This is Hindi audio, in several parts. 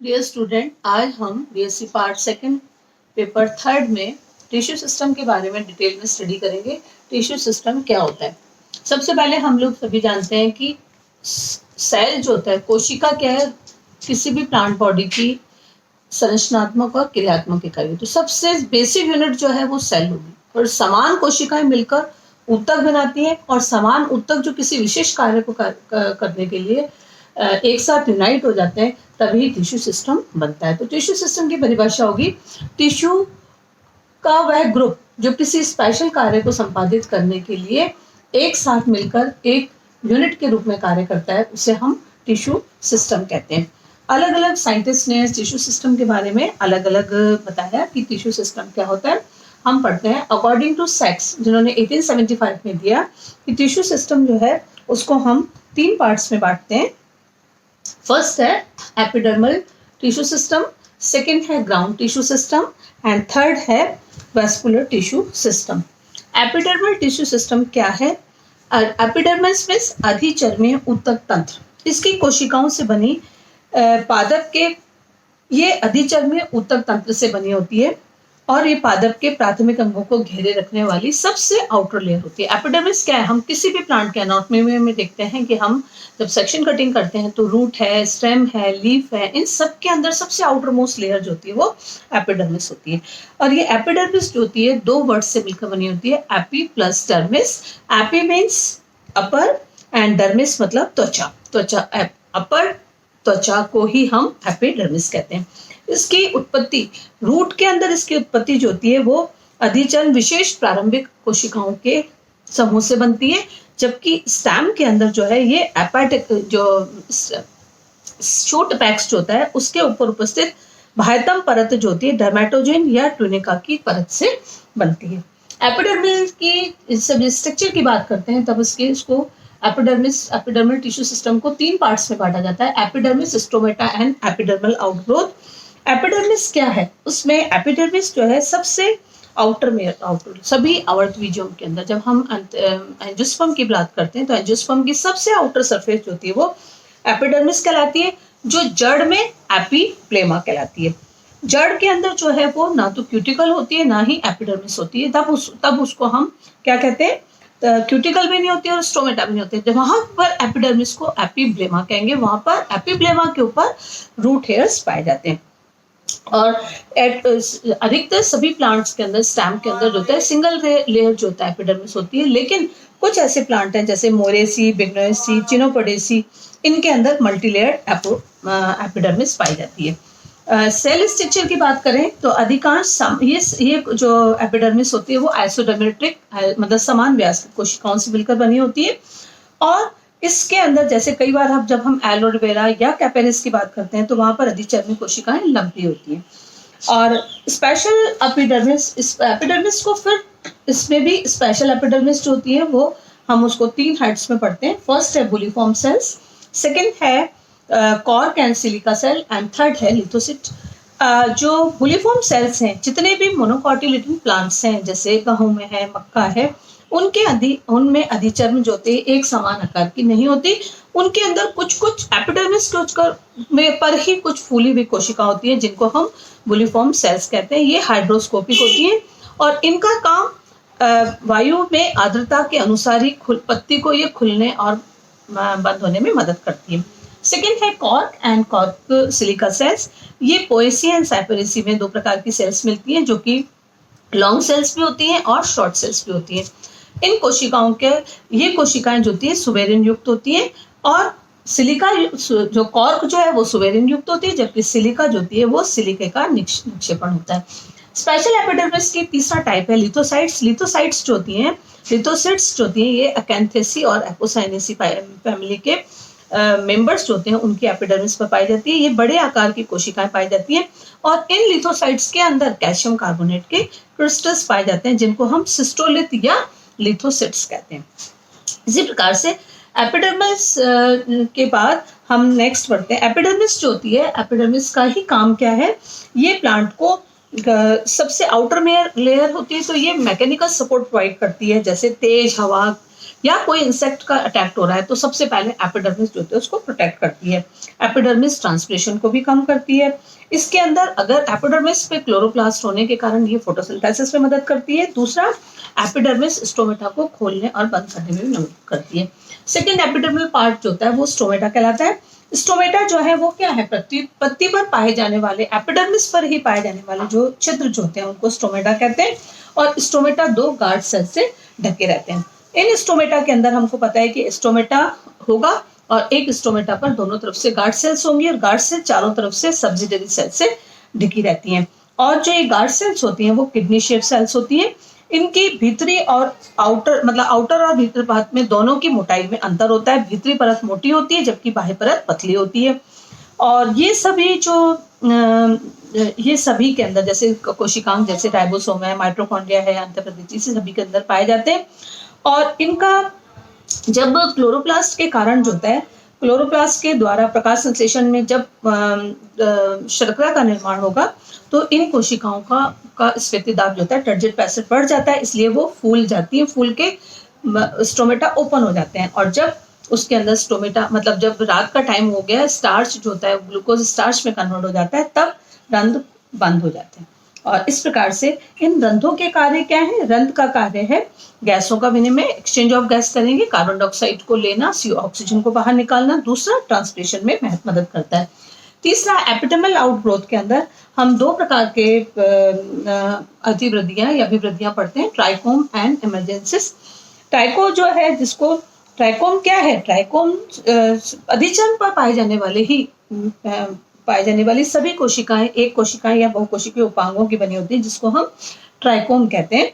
डियर स्टूडेंट, आज हम BSc part second paper third में टिश्यू सिस्टम के बारे में डिटेल में स्टडी करेंगे। टिश्यू सिस्टम क्या होता है? सबसे पहले हम लोग सभी जानते हैं कि सेल जो होता है, कोशिका क्या है किसी भी प्लांट बॉडी की संरचनात्मक और क्रियात्मक इकाई। तो सबसे बेसिक यूनिट जो है वो सेल होगी, और समान कोशिकाएं मिलकर ऊतक बनाती हैं, और समान ऊतक जो किसी विशेष कार्य को करने के लिए एक साथ यूनाइट हो जाते हैं, तभी टिश्यू सिस्टम बनता है। तो टिश्यू सिस्टम की परिभाषा होगी, टिश्यू का वह ग्रुप जो किसी स्पेशल कार्य को संपादित करने के लिए एक साथ मिलकर एक यूनिट के रूप में कार्य करता है, उसे हम टिश्यू सिस्टम कहते हैं। अलग अलग साइंटिस्ट ने टिश्यू सिस्टम के बारे में अलग अलग बताया कि टिश्यू सिस्टम क्या होता है। हम पढ़ते हैं अकॉर्डिंग टू सैक्स, जिन्होंने 1875 में दिया कि टिश्यू सिस्टम जो है उसको हम 3 पार्ट्स में बांटते हैं। फर्स्ट है एपिडर्मल टिश्यू सिस्टम, सेकंड है ground tissue system, and third है vascular tissue system. Epidermal tissue system क्या है? एपिडर्मिस मींस अधिचर्मीय ऊतक तंत्र। इसकी कोशिकाओं से बनी पादप के ये अधिचर्मीय ऊतक तंत्र से बनी होती है, और ये पादप के प्राथमिक अंगों को घेरे रखने वाली सबसे आउटर लेयर होती है। एपिडर्मिस क्या है? हम किसी भी प्लांट के एनाटॉमी में देखते हैं कि हम जब सेक्शन कटिंग करते हैं तो रूट है, स्टेम है, लीफ है, इन सब के अंदर सबसे आउटर मोस्ट लेयर जो होती है वो एपिडर्मिस होती है। और ये एपिडर्मिस जो होती है 2 वर्ड से मिलकर बनी होती है, AP plus dermis. AP means upper and dermis मतलब त्वचा। त्वचा अपर त्वचा को ही हम एपिडर्मिस कहते हैं। इसकी उत्पत्ति रूट के अंदर इसकी उत्पत्ति जो होती है वो अधिचर्म विशेष प्रारंभिक कोशिकाओं के समूह से बनती है, जबकि स्टेम के अंदर जो है ये एपाटिक जो शूट पैक्स जो होता है उसके ऊपर उपस्थित बाह्यतम परत जो होती है डर्मेटोजेन या ट्यूनिका की परत से बनती है। एपिडर्मिस की सब स्ट्रक्चर की बात करते हैं तब इसको एपिडर्मल टिश्यू सिस्टम को 3 पार्ट्स में बांटा जाता है, epidermis, stomata and epidermal outgrowth. Epidermis क्या है? उसमें एपिडर्मिस जो है सबसे आउटर सभी आवर्तबीजों के अंदर, जब हम एंजियोस्पर्म की बात करते हैं तो एंजियोस्पर्म की सबसे आउटर सरफेस जो होती है वो एपिडर्मिस कहलाती है, जो जड़ में एपीप्लेमा कहलाती है। जड़ के अंदर जो है वो ना तो क्यूटिकल होती है ना ही एपिडर्मिस होती है, तब उसको हम क्या कहते हैं? क्यूटिकल भी नहीं होती और स्टोमेटा भी नहीं होती। जब वहां पर एपिडर्मिस को एपीब्लेमा कहेंगे, वहां पर एपीब्लेमा के ऊपर रूट हेयर्स पाए जाते हैं। और अधिकतर सभी प्लांट्स के अंदर स्टेम के अंदर जो होता है सिंगल लेयर जो होता है एपिडर्मिस होती है, लेकिन कुछ ऐसे प्लांट हैं जैसे मोरेसी, बिग्नोएसी, चिनोपोडेसी, इनके अंदर मल्टीलेयर्ड एपिडर्मिस पाई जाती है। सेल स्ट्रक्चर की बात करें तो अधिकांश ये जो एपिडर्मिस होती है वो आइसोडर्मेट्रिक मतलब समान व्यास की कोशिकाओं से मिलकर बनी होती है, और इसके अंदर जैसे कई बार जब हम एलोवेरा या कैपेरिस की बात करते हैं तो वहां पर अधिचर्मी कोशिकाएं लंबी होती हैं। और स्पेशल एपिडर्मिस को फिर इसमें भी स्पेशल एपिडर्मिस जो होती है वो हम उसको 3 हेड्स में पढ़ते हैं। फर्स्ट है बुलिफॉर्म सेल्स, सेकंड है cork and silica cell, and third है लिथोसिट। जो बुलिफॉर्म सेल्स हैं, जितने भी मोनोकॉटिलेडन प्लांट्स हैं जैसे गेहूं में है, मक्का है, उनमें अधिचर्म जो होते हैं एक समान आकार की नहीं होती। उनके अंदर कुछ एपिडर्मिस में पर ही कुछ फूली हुई कोशिका होती है जिनको हम बुलिफॉर्म सेल्स कहते हैं। ये हाइड्रोस्कोपिक होती हैं और इनका काम वायु में आर्द्रता के अनुसार ही पत्ती को ये खुलने और बंद होने में मदद करती है। सेकेंड है cork and cork silica cells. ये पोएसी एंड साइपरेसी में 2 प्रकार की सेल्स मिलती हैं, जो कि लॉन्ग सेल्स भी होती हैं और शॉर्ट सेल्स भी होती हैं। इन कोशिकाओं के ये कोशिकाएं जो होती है सुवेरिन युक्त होती हैं, और सिलिका जो कॉर्क जो है वो सुवेरिन युक्त होती है, जबकि सिलिका जो होती है वो सिलिके का निक्षेपण होता है। स्पेशल एपिडर्मिस की तीसरा टाइप है लिथोसाइट्स। लिथोसाइट्स जो होती हैं, लिथोसिट्स जो होती हैं, ये अकैंथेसी और एपोसाइनेसी फैमिली के मेंबर्स जो होते हैं उनकी एपिडर्मिस पर पाई जाती है। ये बड़े आकार की कोशिकाएं पाई जाती हैं, और इन लिथोसाइट्स के अंदर कैल्शियम कार्बोनेट के क्रिस्टल्स पाए जाते हैं जिनको हम सिस्टोलिथ या लिथोसिट्स कहते हैं। इसी प्रकार से एपिडर्मिस के बाद हम नेक्स्ट बढ़ते हैं। एपिडर्मिस जो होती है, एपिडर्मिस का ही काम क्या है? ये प्लांट को सबसे आउटर लेयर होती है तो ये मैकेनिकल सपोर्ट प्रोवाइड करती है, जैसे तेज हवा या कोई इंसेक्ट का अटैक हो रहा है तो सबसे पहले एपिडर्मिस जो होती है उसको प्रोटेक्ट करती है। एपिडर्मिस ट्रांसपिरेशन को भी कम करती है। इसके अंदर अगर एपिडर्मिस पे क्लोरोप्लास्ट होने के कारण ये फोटोसिंथेसिस में मदद करती है। दूसरा, एपिडर्मिस स्टोमेटा को खोलने और बंद करने में भी मदद करती है। सेकेंड एपिडर्मल पार्ट जो होता है वो स्टोमेटा कहलाता है। स्टोमेटा जो है वो क्या है, पत्ती पर पाए जाने वाले, एपिडर्मिस पर ही पाए जाने वाले जो छिद्र जो होते हैं उनको स्टोमेटा कहते हैं। और स्टोमेटा 2 गार्ड सेल से ढके रहते हैं। इन स्टोमेटा के अंदर हमको पता है कि स्टोमेटा होगा और एक स्टोमेटा पर दोनों तरफ से गार्ड सेल्स होंगी और गार्ड सेल चारों तरफ से सब्सिडरी सेल से ढकी रहती हैं। और जो ये गार्ड सेल्स होती हैं वो किडनी शेप सेल्स होती हैं। इनकी भीतरी और आउटर, मतलब आउटर और भीतर परत में दोनों की मोटाई में अंतर होता है। भीतरी परत मोटी होती है जबकि बाह्य परत पतली होती है। और ये सभी के अंदर जैसे कोशिकांग, जैसे राइबोसोम है, माइटोकॉन्ड्रिया है, अंतःप्रदिशी से सभी के अंदर पाए जाते हैं। और इनका जब क्लोरोप्लास्ट के कारण जो होता है, क्लोरोप्लास्ट के द्वारा प्रकाश संश्लेषण में जब शर्करा का निर्माण होगा तो इन कोशिकाओं का स्फीतिदाब जो होता है, टर्जिट पैसेज बढ़ जाता है, इसलिए वो फूल जाती है। फूल के स्टोमेटा ओपन हो जाते हैं और जब उसके अंदर स्टोमेटा, मतलब जब रात का टाइम हो गया, स्टार्च जो होता है ग्लूकोज स्टार्च में कन्वर्ट हो जाता है, तब रंध्र बंद हो जाते हैं। और इस प्रकार से इन रंध्रों के कार्य क्या है? रंध्र का कार्य है गैसों का विनिमय, एक्सचेंज ऑफ गैस करेंगे, कार्बन डाइऑक्साइड को लेना, ऑक्सीजन को बाहर निकालना। दूसरा, ट्रांसपिरेशन में मदद करता है। तीसरा, एपिडर्मल आउटग्रोथ के अंदर हम 2 प्रकार के अतिवृद्धियां या अभिवृद्धियां पढ़ते हैं, ट्राइकोम एंड इमर्जेंसिस। ट्राइको जो है, जिसको ट्राइकोम क्या है? ट्राइकोम अधिचरण पर पाए जाने वाली सभी कोशिकाएं एक कोशिकाएं या बहुकोशिकीय उपांगों की बनी होती है, जिसको हम ट्राइकोम कहते हैं।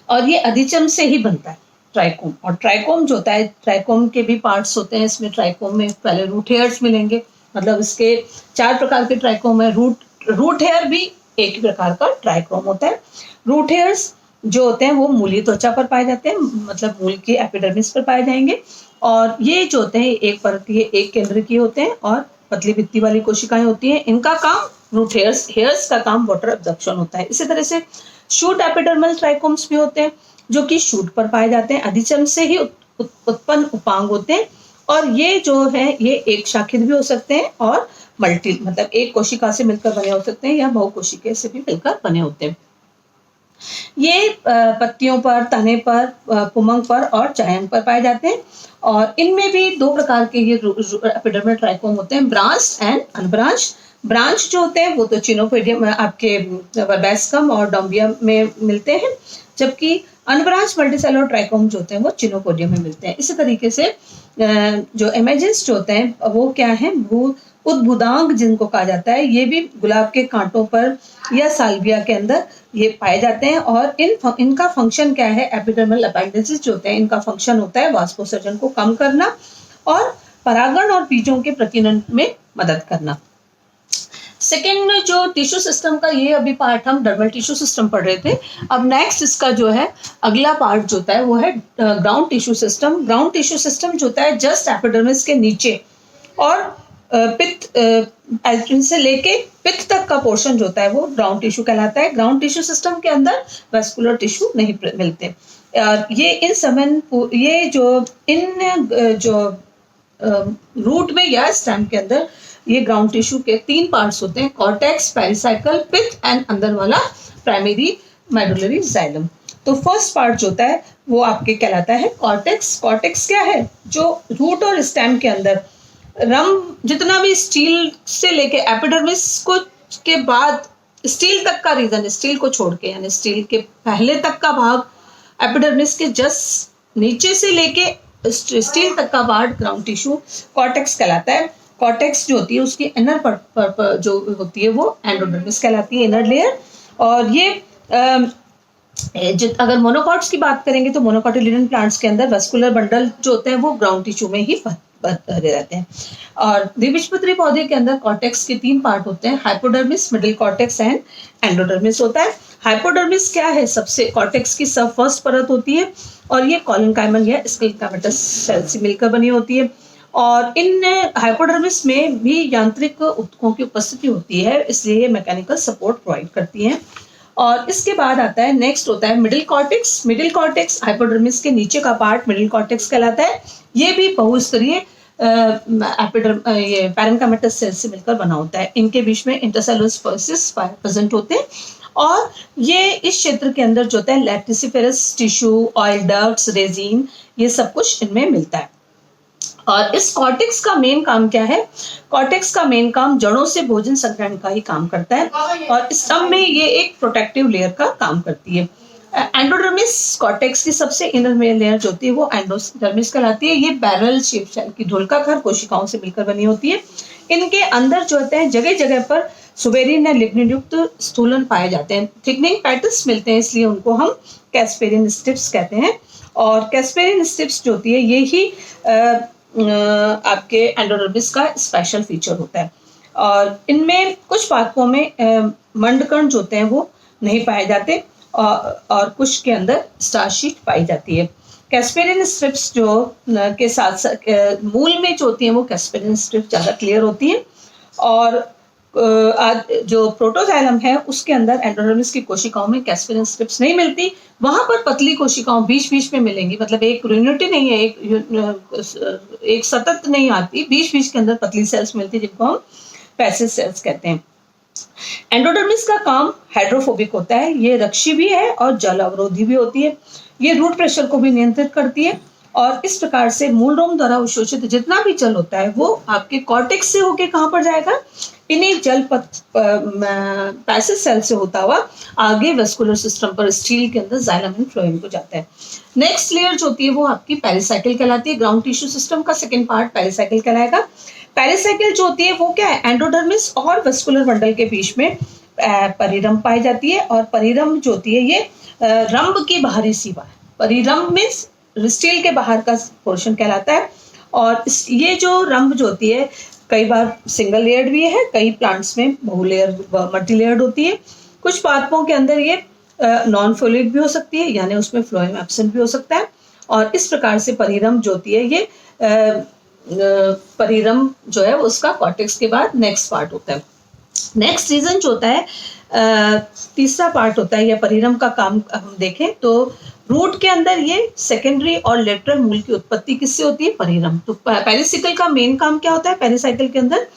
और ये अधिचम से ही बनता है ट्राइकोम। और ट्राइकोम जो होता है, ट्राइकोम के भी पार्ट्स होते हैं। इसमें ट्राइकोम में पहले रूट हेयर्स मिलेंगे, मतलब इसके 4 प्रकार के ट्राइकोम है। रूट हेयर भी एक ही प्रकार का ट्राइकोम होता है। रूट हेयर्स जो होते हैं वो मूलीय त्वचा पर पाए जाते हैं, मतलब मूल के एपिडर्मिस पर पाए जाएंगे। और ये जो होते हैं एक परतीय, एक केंद्र की होते हैं और पतली भित्ति वाली कोशिकाएं होती हैं। इनका काम, रूट हेयर्स का काम वाटर एब्जॉर्प्शन होता है। इसी तरह से शूट एपिडर्मल ट्राइकोम्स भी होते हैं जो कि शूट पर पाए जाते हैं, अधिचम से ही उत्पन्न उपांग होते हैं। और ये जो है ये एक शाखित भी हो सकते हैं और मल्टी, मतलब एक कोशिका से मिलकर बने हो सकते हैं या बहुकोशिकीय से भी मिलकर बने होते हैं। ये पत्तियों पर, तने पर, पुमंग पर और जायंग पर पाए जाते हैं। और इनमें भी 2 प्रकार के ये एपिडर्मल ट्राइकोम होते हैं, ब्रांच एंड अनब्रांच। ब्रांच जो होते हैं वो तो चिनोपोडियम, आपके वर्बैस्कम और डॉम्बियम में मिलते हैं, जबकि अनब्रांच मल्टीसेलुलर ट्राइकोम जो होते हैं वो चिनोपोडियम में मिलते हैं। इसी तरीके से जो इमेजेस जो होते हैं वो क्या है, उद्भुदांग जिनको कहा जाता है, ये भी गुलाब के कांटों पर या साल्विया के अंदर ये पाए जाते हैं। और इनका फंक्शन क्या है? एपिडर्मल अपेंडिसेस जो होते हैं इनका फंक्शन होता है वाष्पोत्सर्जन को कम करना और परागण और बीजों के प्रकीर्णन में मदद करना। सेकेंड जो टिश्यू सिस्टम का, ये अभी पार्ट हम डर्मल टिश्यू सिस्टम पढ़ रहे थे। अब नेक्स्ट इसका जो है अगला पार्ट जो होता है वो है ground tissue system. Ground tissue system जो होता है जस्ट एपिडर्मिस के नीचे और पित्त से लेके पित्त तक का पोर्शन जो होता है वो ग्राउंड टिश्यू कहलाता है। ग्राउंड टिश्यू सिस्टम के अंदर वेस्कुलर टिश्यू नहीं मिलते। ये रूट में या स्टेम के अंदर ये ग्राउंड टिश्यू के 3 पार्ट्स होते हैं, कॉर्टेक्स, पेरिसाइकल, पित्त एंड अंदर वाला प्राइमरी मेडुलरी जाइलम। तो फर्स्ट पार्ट जो होता है वो आपके कहलाता है कॉर्टेक्स। कॉर्टेक्स क्या है? जो रूट और स्टेम के अंदर जितना भी स्टील से लेके एपिडर्मिस को के बाद स्टील तक का रीजन, स्टील को छोड़ के, यानी स्टील के पहले तक का भाग, एपिडर्मिस के जस्ट नीचे से लेके स्टील तक का पार्ट ग्राउंड टिश्यू कॉर्टेक्स कहलाता है। कॉर्टेक्स जो होती है उसकी इनर पर जो होती है वो एंडोडर्मिस कहलाती है, इनर लेयर। और ये अगर मोनोकॉट्स की बात करेंगे तो मोनोकॉटिलिडन प्लांट्स के अंदर वेस्कुलर बंडल जो होते हैं वो ग्राउंड टिश्यू में ही भरे रहते हैं। और द्विबीजपत्री पौधे के अंदर कॉर्टेक्स के 3 पार्ट होते हैं, hypodermis, middle cortex and endodermis होता है। हाइपोडर्मिस क्या है? सबसे कॉर्टेक्स की सब फर्स्ट परत होती है और ये कॉलिनकाइमल या स्केलेटोमैटस सेल से मिलकर बनी होती है। और इन हाइपोडर्मिस में भी यांत्रिक ऊतकों की उपस्थिति होती है, इसलिए ये मैकेनिकल सपोर्ट प्रोवाइड करती हैं। और इसके बाद आता है, नेक्स्ट होता है middle cortex. Middle cortex hypodermis के नीचे का पार्ट मिडिल कॉर्टेक्स कहलाता है। ये भी बहुस्तरीय ये पैरेन्काइमेटस सेल से मिलकर बना होता है। इनके बीच में इंटरसेलुलर स्पेसिस प्रेजेंट होते हैं और ये इस क्षेत्र के अंदर जो होता है लैक्टिसिफेरस टिश्यू, ऑयल डक्ट्स, रेजिन, ये सब कुछ इनमें मिलता है। और इस कॉर्टेक्स का मेन काम क्या है? कॉर्टेक्स का मेन काम जड़ों से भोजन संग्रहण का ही काम करता है और स्तंभ में ये एक प्रोटेक्टिव लेयर का काम करती है। एंडोडर्मिस कॉर्टेक्स की सबसे इनर में लेयर जो होती है वो एंडोडर्मिस कहलाती है। ये बैरल शेप शेल की ढोलकाकार कोशिकाओं से मिलकर बनी होती है। इनके अंदर जो होते हैं जगह जगह पर सुबेरिन या लिग्निन युक्त स्थूलन पाए जाते हैं। थिकनिंग पैटर्न्स मिलते हैं, इसलिए उनको हम कैस्पेरियन स्ट्रिप्स कहते हैं। और कैस्पेरियन स्ट्रिप्स जो होती है ये ही आपके एंडोडर्मिस का स्पेशल फीचर होता है। और इनमें कुछ पादपों में मंडकण जो होते हैं वो नहीं पाए जाते और कुछ के अंदर स्टार्च शीट पाई जाती है। कैस्पेरियन स्ट्रिप्स जो के साथ साथ मूल में जो होती हैं वो कैस्पेरियन स्ट्रिप्स ज़्यादा क्लियर होती हैं। और जो प्रोटोजाइलम है उसके अंदर एंडोडर्मिस की कोशिकाओं में कैस्पेरियन स्ट्रिप्स नहीं मिलती। वहां पर पतली कोशिकाओं बीच बीच में मिलेंगी, मतलब एक यूनिटी नहीं है, एक सतत नहीं आती, बीच बीच के अंदर पतली सेल्स मिलती है जिनको हम पैसिव सेल्स कहते हैं। एंडोडर्मिस का काम हाइड्रोफोबिक होता है, ये रक्षी भी है और जल अवरोधी भी होती है। ये रूट प्रेशर को भी नियंत्रित करती है और इस प्रकार से मूल रोम द्वारा अवशोषित जितना भी जल होता है वो आपके कॉर्टेक्स से होके कहाँ पर जाएगा? इन्हीं जल पैसिव सेल से होता हुआ आगे वेस्कुलर सिस्टम पर स्टील के अंदर जाइलम एंड फ्लोएम को जाता है। नेक्स्ट लेयर जो होती है वो आपकी पेरिसाइकिल कहलाती है। ग्राउंड टिश्यू सिस्टम का सेकेंड पार्ट पेरिसाइकिल कहलाएगा। पेरिसाइकिल जो होती है वो क्या है? एंडोडर्मिस और वेस्कुलर बंडल के बीच में परिरंभ पाई जाती है और परिरंभ जो होती है ये रंभ की बाहरी सीमा है। परिरंभ मीन्स स्टील के बाहर का पोर्शन कहलाता है। और ये जो रंभ जो होती है कई बार सिंगल लेयर्ड भी है, कई प्लांट्स में बहुलेयर मल्टी लेयर्ड होती है। कुछ पादपों के अंदर ये नॉन फ्लोइड भी हो सकती है, यानी उसमें फ्लोएम एब्सेंट भी हो सकता है। और इस प्रकार से परिरंभ जो होती है ये परिरंभ जो है उसका कॉर्टेक्स के बाद नेक्स्ट पार्ट होता है। नेक्स्ट रीजन जो होता है तीसरा पार्ट होता है या परिरंभ का काम हम देखें तो रूट के अंदर ये सेकेंडरी और लेटरल मूल की उत्पत्ति किससे होती है? परिरंभ। तो पेरिसाइकिल का मेन काम क्या होता है? पेरिसाइकिल के अंदर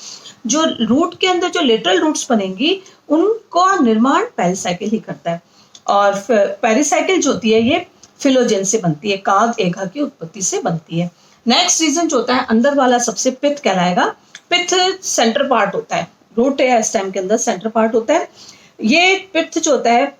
जो रूट के अंदर जो लेटरल रूट्स बनेंगी उनका निर्माण पेरिसाइकिल ही करता है। और पेरिसाइकिल जो होती है ये फिलोजेन से बनती है, काग एगा की उत्पत्ति से बनती है। नेक्स्ट रीजन जो होता है अंदर वाला सबसे पिथ कहलाएगा। पिथ सेंटर पार्ट होता है, रूट या स्टेम के अंदर सेंटर पार्ट होता है। ये पिथ जो होता है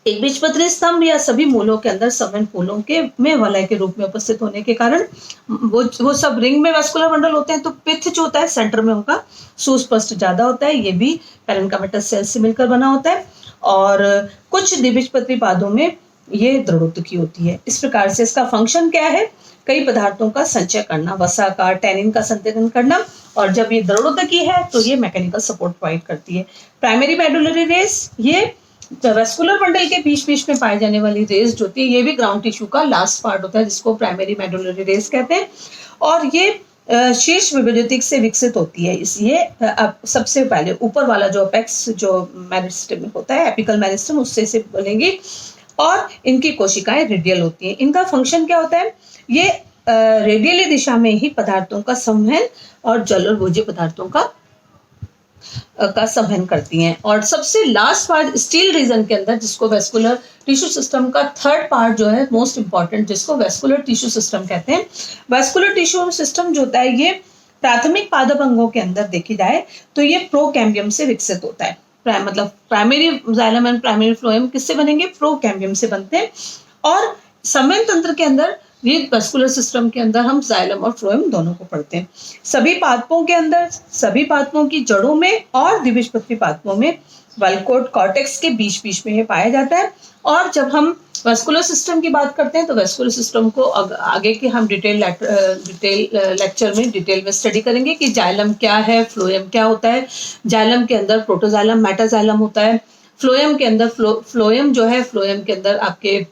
एक बीजपत्री स्तंभ या सभी मूलों के अंदर संवहन फूलों के में वलय के रूप में उपस्थित होने के कारण वो सब रिंग में वेस्कुलर बंडल होते हैं, तो पिथ जो होता है सेंटर में होगा, सुस्पष्ट ज्यादा होता है। ये भी पैरेन्काइमेटस सेल से मिलकर बना होता है और कुछ द्विबीजपत्री पादों में ये दृढ़ोत्तकी होती है। इस प्रकार से इसका फंक्शन क्या है? कई पदार्थों का संचय करना, वसा का, टैनिन का संतुलन करना। और जब ये दृढ़ोत्तकी है तो ये मैकेनिकल सपोर्ट प्रोवाइड करती है। प्राइमरी मेडुलरी रेस, ये वेस्कुलर बंडल के बीच बीच में पाई जाने वाली रेस जो होती है ये भी ग्राउंड टिश्यू का लास्ट पार्ट होता है जिसको प्राइमरी मेडुलरी रेस कहते हैं। और ये शीर्ष विभेदित से विकसित होती है। इसलिए अब सबसे पहले ऊपर वाला जो अपेक्स जो मेरिस्टेम होता है, एपिकल मेरिस्टेम, उससे से बनेगी और इनकी कोशिकाएं रेडियल होती हैं। इनका फंक्शन क्या होता है? ये रेडियली दिशा में ही पदार्थों का संवहन और जल और भोज्य पदार्थों का संवहन करती हैं। और सबसे लास्ट पार्ट स्टील रीजन के अंदर जिसको वेस्कुलर टिश्यू सिस्टम का थर्ड पार्ट जो है मोस्ट इंपॉर्टेंट, जिसको वेस्कुलर टिश्यू सिस्टम कहते हैं। वेस्कुलर टिश्यू सिस्टम जो होता है ये प्राथमिक पादप अंगों के अंदर देखी जाए तो ये प्रोकैम्बियम से विकसित होता है। मतलब primary xylem and primary phloem किससे बनेंगे? प्रोकैम्बियम से बनते हैं। और संवहन तंत्र के अंदर ये वेस्कुलर सिस्टम के अंदर हम जाइलम और फ्लोएम दोनों को पढ़ते हैं। सभी पादपों के अंदर, सभी पादपों की जड़ों में और द्विबीजपत्री पादपों में वल्कोट कॉर्टेक्स के बीच बीच में ये पाया जाता है। और जब हम वेस्कुलर सिस्टम की बात करते हैं तो वेस्कुलर सिस्टम को आगे के हम डिटेल लेक्चर में डिटेल में स्टडी करेंगे कि जाइलम क्या है, फ्लोएम क्या होता है। जाइलम के अंदर प्रोटोजाइलम, मेटाजाइलम होता है। फ्लोएम के अंदर फ्लोएम जो है, फ्लोएम के अंदर आपके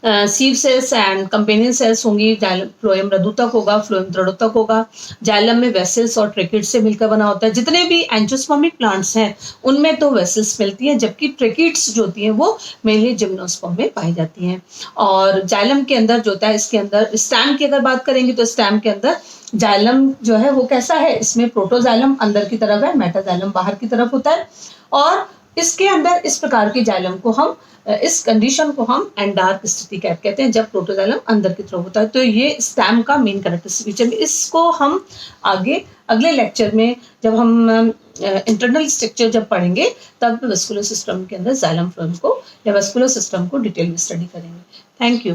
सीव सेल्स एंड कंपेनियन सेल्स होंगी, फ्लोएम रदूतक होगा, फ्लोएम दृढ़ोतक होगा। जाइलम में वेसल्स और ट्रेकिड से मिलकर बना होता है। जितने भी एंजियोस्पर्मिक प्लांट्स हैं उनमें तो वेसल्स मिलती हैं, जबकि ट्रेकिड्स जो होती हैं वो मेनली जिम्नोस्पर्म में पाई जाती हैं। और जाइलम के अंदर जो होता है, इसके अंदर स्टैम की अगर बात करेंगे तो स्टैम के अंदर जाइलम जो है वो कैसा है, इसमें प्रोटोजाइलम अंदर की तरफ है, मेटाजाइलम बाहर की तरफ होता है। और इसके अंदर इस प्रकार के जाइलम को हम, इस कंडीशन को हम एंडार्क स्थिति कहते हैं, जब प्रोटोजाइलम अंदर की तरफ होता है। तो ये स्टैम का मेन कैरेक्टरिस्टिक फीचर है। इसको हम आगे अगले लेक्चर में जब हम इंटरनल स्ट्रक्चर जब पढ़ेंगे तब वेस्कुलर सिस्टम के अंदर जाइलम फ्लोएम को या वेस्कुलर सिस्टम को डिटेल में स्टडी करेंगे। Thank you.